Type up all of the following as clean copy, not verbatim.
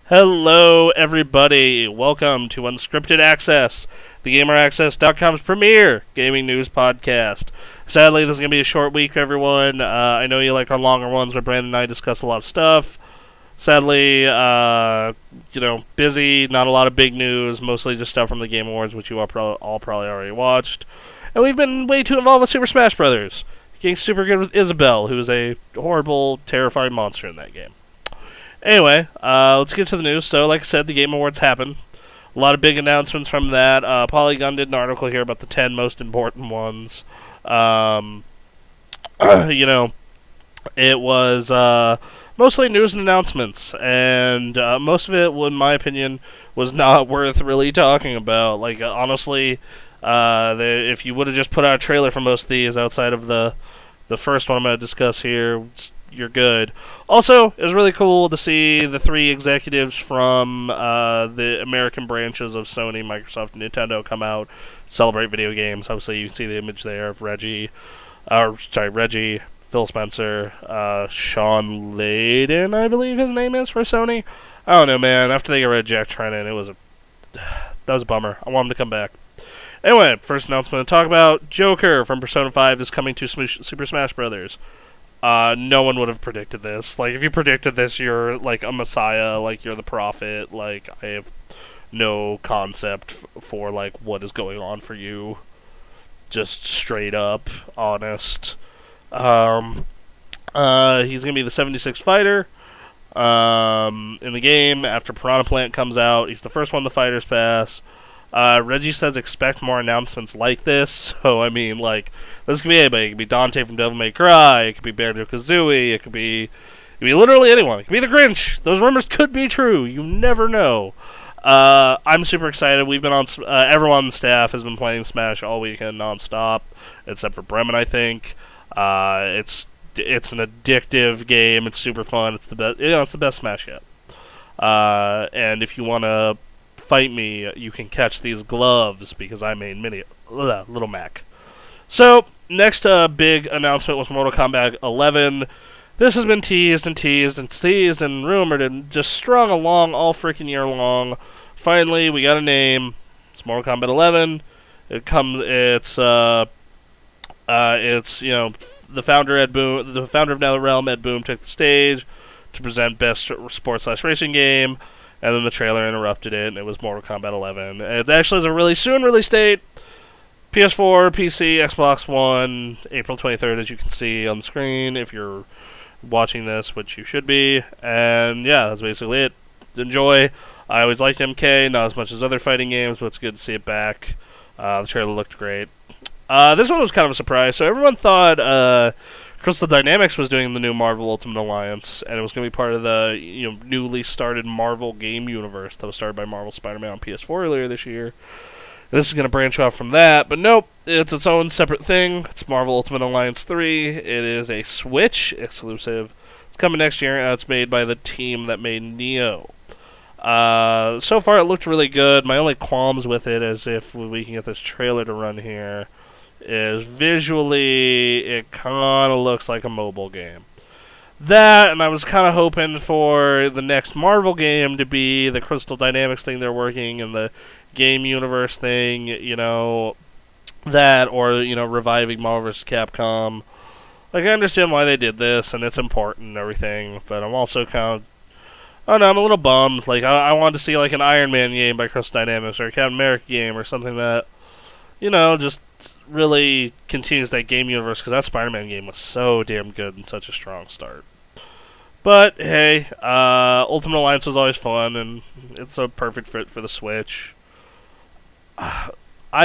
Hello, everybody. Welcome to Unscripted Access, the GamerAccess.com's premier gaming news podcast. Sadly, this is going to be a short week for everyone. I know you like our longer ones where Brandon and I discuss a lot of stuff. Sadly, busy, not a lot of big news, mostly just stuff from the Game Awards, which you all probably already watched. And we've been way too involved with Super Smash Bros., getting super good with Isabelle, who's a horrible, terrifying monster in that game. Anyway, let's get to the news. So, like I said, the Game Awards happened. A lot of big announcements from that. Polygon did an article here about the 10 most important ones. It was mostly news and announcements, and most of it, in my opinion, was not worth really talking about. Like, honestly, if you would have just put out a trailer for most of these outside of the first one I'm going to discuss here, you're good. Also, it was really cool to see the three executives from the American branches of Sony, Microsoft, and Nintendo come out, celebrate video games. Obviously, you can see the image there of Reggie, Phil Spencer, Sean Layden, I believe his name is, for Sony. I don't know, man. After they got rid of Jack Trennan, that was a bummer. I want him to come back. Anyway, first announcement to talk about: Joker from Persona 5 is coming to Super Smash Bros. No one would have predicted this. Like, if you predicted this, you're, like, a messiah, like, you're the prophet. Like, I have no concept for, like, what is going on for you. Just straight up, honest. He's gonna be the 76th fighter, in the game after Piranha Plant comes out. He's the first one the Fighters Pass. Reggie says expect more announcements like this. So, I mean, like, this could be anybody. It could be Dante from Devil May Cry. It could be Banjo-Kazooie. It could be literally anyone. It could be the Grinch. Those rumors could be true. You never know. I'm super excited. We've been on, everyone on the staff has been playing Smash all weekend nonstop, except for Bremen, I think. It's an addictive game. It's super fun. It's the best. It's the best Smash yet. And if you want to fight me, you can catch these gloves because I made Little Mac. So, next big announcement was Mortal Kombat 11. This has been teased and teased and teased and rumored and just strung along all freaking year long. Finally, we got a name. It's Mortal Kombat 11. The founder of NetherRealm, Ed Boon, took the stage to present best sports/racing game. And then the trailer interrupted it, and it was Mortal Kombat 11. It actually has a really soon release date. PS4, PC, Xbox One, April 23rd, as you can see on the screen, if you're watching this, which you should be. And yeah, that's basically it. Enjoy. I always liked MK, not as much as other fighting games, but it's good to see it back. The trailer looked great. This one was kind of a surprise. So everyone thought Crystal Dynamics was doing the new Marvel Ultimate Alliance, and it was going to be part of the newly started Marvel game universe that was started by Marvel Spider-Man on PS4 earlier this year. This is going to branch off from that, but nope, it's its own separate thing. It's Marvel Ultimate Alliance 3. It is a Switch exclusive. It's coming next year, and it's made by the team that made Neo. So far, it looked really good. My only qualms with it is if we can get this trailer to run here, is visually it kind of looks like a mobile game. That, and I was kind of hoping for the next Marvel game to be the Crystal Dynamics thing they're working and the game universe thing, that, or, reviving Marvel vs. Capcom. Like, I understand why they did this, and it's important and everything, but I'm also kind of, I don't know, I'm a little bummed. Like, I wanted to see, like, an Iron Man game by Crystal Dynamics, or a Captain America game, or something that, just really continues that game universe, because that Spider-Man game was so damn good and such a strong start. But, hey, Ultimate Alliance was always fun, and it's a perfect fit for the Switch. I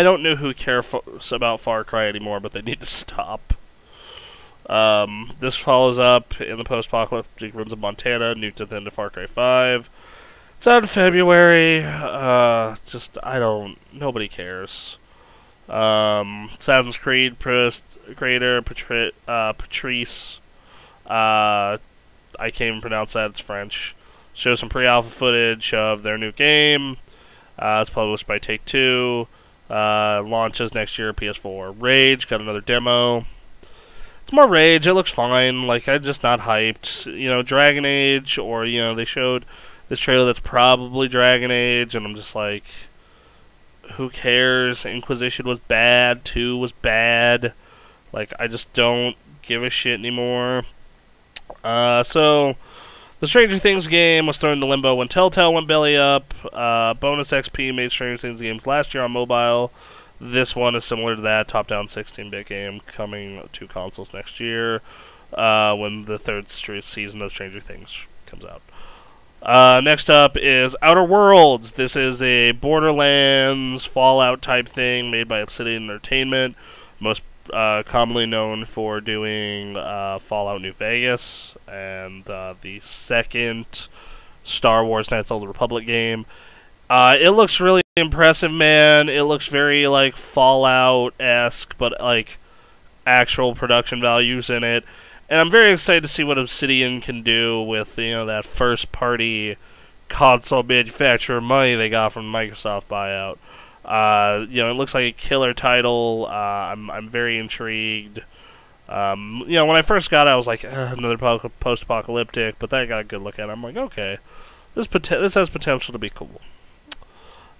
don't know who cares about Far Cry anymore, but they need to stop. This follows up in the post-apocalyptic ruins of Montana, nuked at the end of Far Cry 5. It's out in February. Nobody cares. Assassin's Creed creator Patrice, I can't even pronounce that, it's French, shows some pre-alpha footage of their new game. It's published by Take-Two. Launches next year, PS4. Rage got another demo. It's more Rage. It looks fine. Like, I'm just not hyped. Dragon Age, or, they showed this trailer that's probably Dragon Age, and I'm just like, who cares? Inquisition was bad, 2 was bad. Like, I just don't give a shit anymore. So, the Stranger Things game was thrown into limbo when Telltale went belly up. Bonus XP made Stranger Things games last year on mobile. This one is similar to that, top-down 16-bit game coming to consoles next year when the third season of Stranger Things comes out. Next up is Outer Worlds. This is a Borderlands, Fallout type thing made by Obsidian Entertainment, most commonly known for doing Fallout New Vegas and the second Star Wars Knights of the Republic game. It looks really impressive, man. It looks very like Fallout-esque, but like actual production values in it. And I'm very excited to see what Obsidian can do with, you know, that first-party console manufacturer money they got from the Microsoft buyout. You know, it looks like a killer title. I'm very intrigued. You know, when I first got it, I was like, another post-apocalyptic, but then I got a good look at it. I'm like, okay, this has potential to be cool.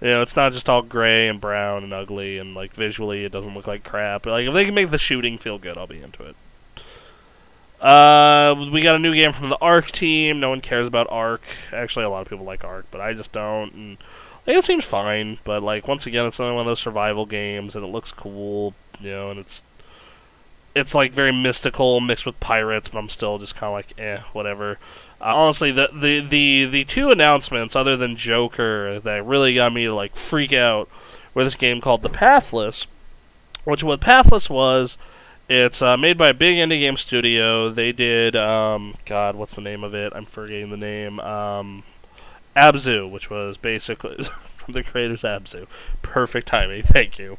You know, it's not just all gray and brown and ugly, and like visually it doesn't look like crap. But, like, if they can make the shooting feel good, I'll be into it. We got a new game from the Ark team. No one cares about Ark. Actually, a lot of people like Ark, but I just don't. And like, it seems fine, but like once again, it's another one of those survival games, and it looks cool, you know, and it's like very mystical mixed with pirates, but I'm still just kind of like, whatever. Honestly, the two announcements other than Joker that really got me to like freak out were this game called The Pathless, which what Pathless was. It's made by a big indie game studio. They did, God, what's the name of it? I'm forgetting the name. Abzu, which was basically from the creators Abzu. Perfect timing, thank you.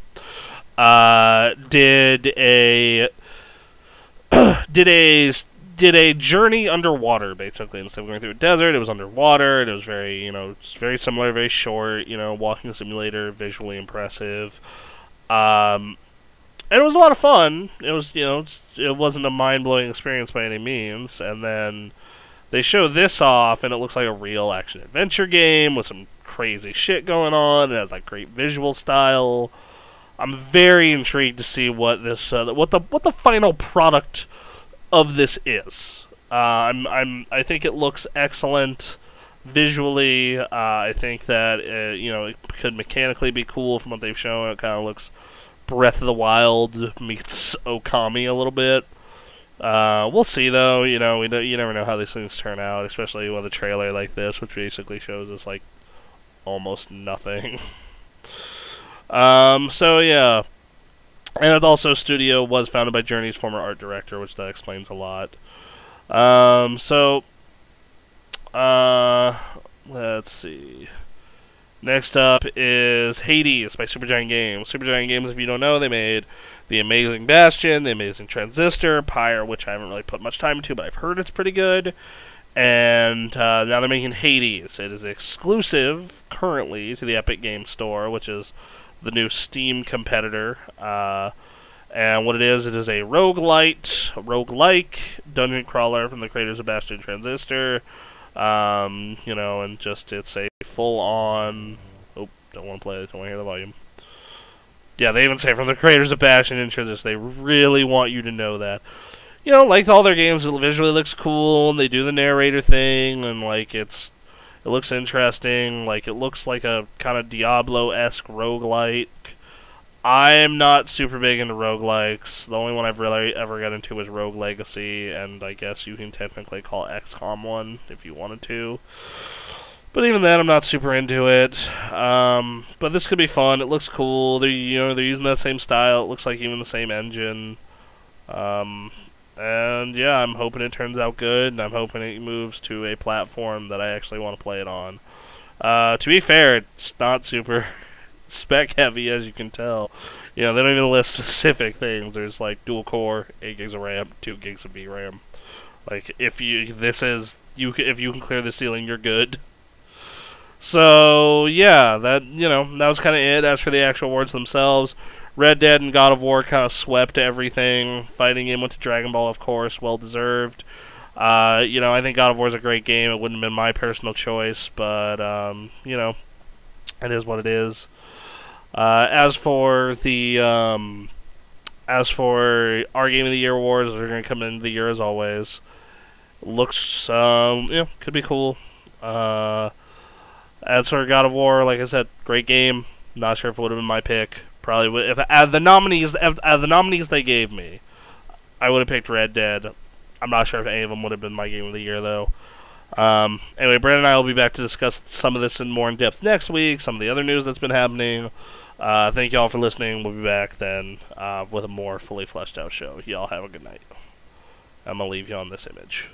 Did a journey underwater, basically. Instead of going through a desert, it was underwater, and it was very, you know, it's very similar, very short, you know, walking simulator, visually impressive. And it was a lot of fun. It was, you know, it wasn't a mind-blowing experience by any means. And then they show this off, and it looks like a real action-adventure game with some crazy shit going on. It has like great visual style. I'm very intrigued to see what this, what the final product of this is. I think it looks excellent visually. I think that you know, it could mechanically be cool from what they've shown. It kind of looks Breath of the Wild meets Okami a little bit. We'll see, though. You know, you never know how these things turn out, especially with a trailer like this, which basically shows us like almost nothing. So yeah, and it also studio was founded by Journey's former art director, which that explains a lot. Let's see. Next up is Hades by Supergiant Games. Supergiant Games, if you don't know, they made The Amazing Bastion, The Amazing Transistor, Pyre, which I haven't really put much time into, but I've heard it's pretty good. And now they're making Hades. It is exclusive currently to the Epic Games Store, which is the new Steam competitor. And what it is a roguelike dungeon crawler from the creators of Bastion Transistor. You know, and just it's a full-on. Oh, don't want to play it. Don't want to hear the volume. Yeah, they even say from the creators of Bastion and Transistor. They really want you to know that. You know, like all their games, it visually looks cool, and they do the narrator thing, and like it looks interesting. Like it looks like a kind of Diablo-esque roguelike. I'm not super big into roguelikes. The only one I've really ever got into was Rogue Legacy, and I guess you can technically call XCOM one if you wanted to. But even then, I'm not super into it. But this could be fun. It looks cool. They're using that same style. It looks like even the same engine. And yeah, I'm hoping it turns out good, and I'm hoping it moves to a platform that I actually want to play it on. To be fair, it's not super spec heavy, as you can tell. You know, they don't even list specific things. There's like dual core, 8 gigs of RAM, 2 gigs of VRAM. Like if you can clear the ceiling, you're good. So yeah, that was kind of it. As for the actual awards themselves, Red Dead and God of War kind of swept everything. Fighting Game went to Dragon Ball, of course, well deserved. I think God of War is a great game. It wouldn't have been my personal choice, but it is what it is. As for our Game of the Year awards, they're going to come into the year as always. Looks, could be cool. As for God of War, like I said, great game. Not sure if it would have been my pick. Probably would if out of the nominees they gave me, I would have picked Red Dead. I'm not sure if any of them would have been my Game of the Year though. Anyway, Brandon and I will be back to discuss some of this more in depth next week. Some of the other news that's been happening. Thank y'all for listening. We'll be back then with a more fully fleshed out show. Y'all have a good night. I'm gonna leave you on this image.